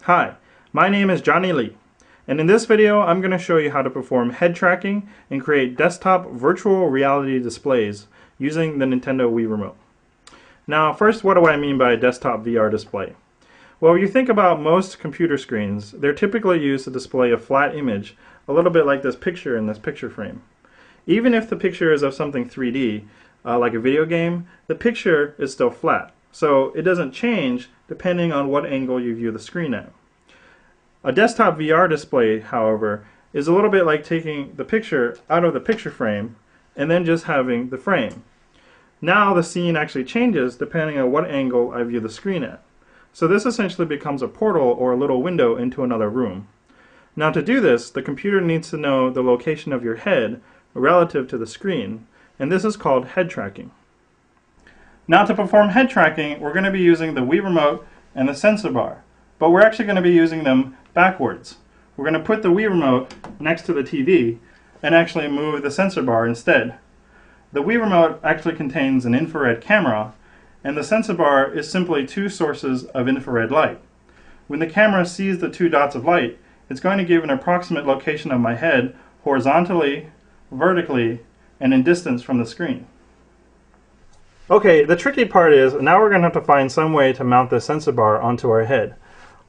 Hi, my name is Johnny Lee, and in this video I'm going to show you how to perform head tracking and create desktop virtual reality displays using the Nintendo Wii remote. Now first, what do I mean by a desktop VR display? Well, you think about most computer screens, they're typically used to display a flat image, a little bit like this picture in this picture frame. Even if the picture is of something 3D, like a video game, the picture is still flat. So it doesn't change depending on what angle you view the screen at. A desktop VR display, however, is a little bit like taking the picture out of the picture frame and then just having the frame. Now the scene actually changes depending on what angle I view the screen at. So this essentially becomes a portal or a little window into another room. Now to do this, the computer needs to know the location of your head relative to the screen, and this is called head tracking. Now to perform head tracking, we're going to be using the Wii remote and the sensor bar, but we're actually going to be using them backwards. We're going to put the Wii remote next to the TV and actually move the sensor bar instead. The Wii remote actually contains an infrared camera, and the sensor bar is simply two sources of infrared light. When the camera sees the two dots of light, it's going to give an approximate location of my head horizontally, vertically, and in distance from the screen. Okay, the tricky part is now we're going to have to find some way to mount the sensor bar onto our head.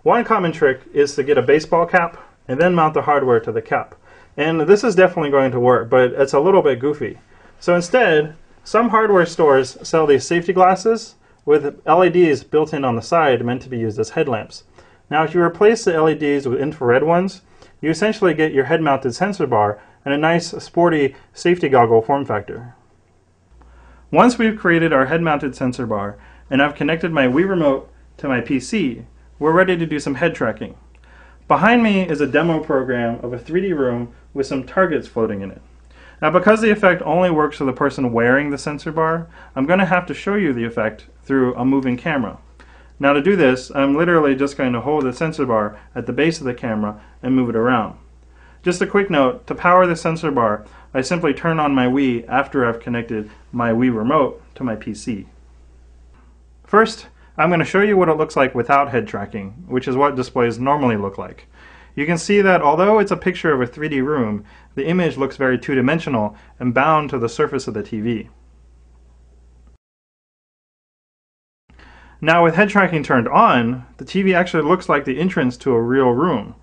One common trick is to get a baseball cap and then mount the hardware to the cap. And this is definitely going to work, but it's a little bit goofy. So instead, some hardware stores sell these safety glasses with LEDs built in on the side meant to be used as headlamps. Now if you replace the LEDs with infrared ones, you essentially get your head-mounted sensor bar and a nice sporty safety goggle form factor. Once we've created our head-mounted sensor bar and I've connected my Wii remote to my PC, we're ready to do some head tracking. Behind me is a demo program of a 3D room with some targets floating in it. Now because the effect only works for the person wearing the sensor bar, I'm going to have to show you the effect through a moving camera. Now to do this, I'm literally just going to hold the sensor bar at the base of the camera and move it around. Just a quick note, to power the sensor bar, I simply turn on my Wii after I've connected my Wii remote to my PC. First, I'm going to show you what it looks like without head tracking, which is what displays normally look like. You can see that although it's a picture of a 3D room, the image looks very two-dimensional and bound to the surface of the TV. Now with head tracking turned on, the TV actually looks like the entrance to a real room.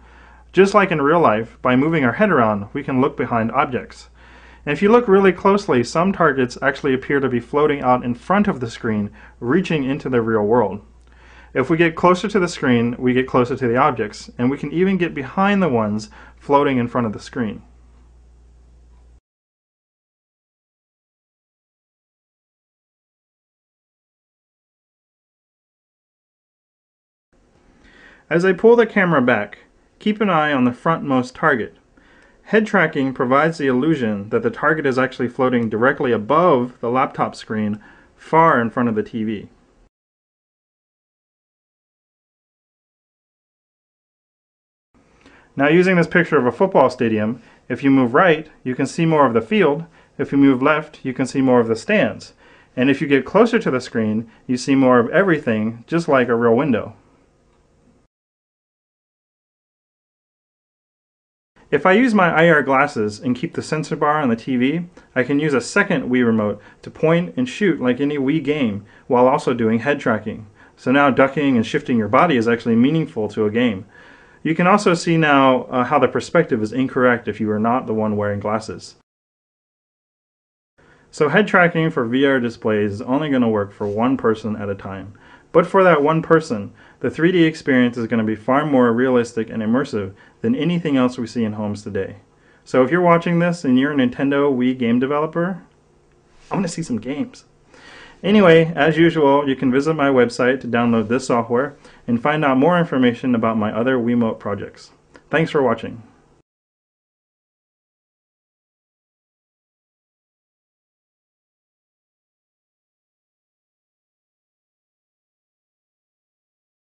Just like in real life, by moving our head around, we can look behind objects. And if you look really closely, some targets actually appear to be floating out in front of the screen, reaching into the real world. If we get closer to the screen, we get closer to the objects, and we can even get behind the ones floating in front of the screen. As I pull the camera back, keep an eye on the frontmost target. Head tracking provides the illusion that the target is actually floating directly above the laptop screen, far in front of the TV. Now using this picture of a football stadium, if you move right, you can see more of the field. If you move left, you can see more of the stands. And if you get closer to the screen, you see more of everything, just like a real window. If I use my IR glasses and keep the sensor bar on the TV, I can use a second Wii remote to point and shoot like any Wii game while also doing head tracking. So now ducking and shifting your body is actually meaningful to a game. You can also see now how the perspective is incorrect if you are not the one wearing glasses. So head tracking for VR displays is only going to work for one person at a time. But for that one person, the 3D experience is going to be far more realistic and immersive than anything else we see in homes today. So if you're watching this and you're a Nintendo Wii game developer, I want to see some games. Anyway, as usual, you can visit my website to download this software and find out more information about my other Wiimote projects. Thanks for watching.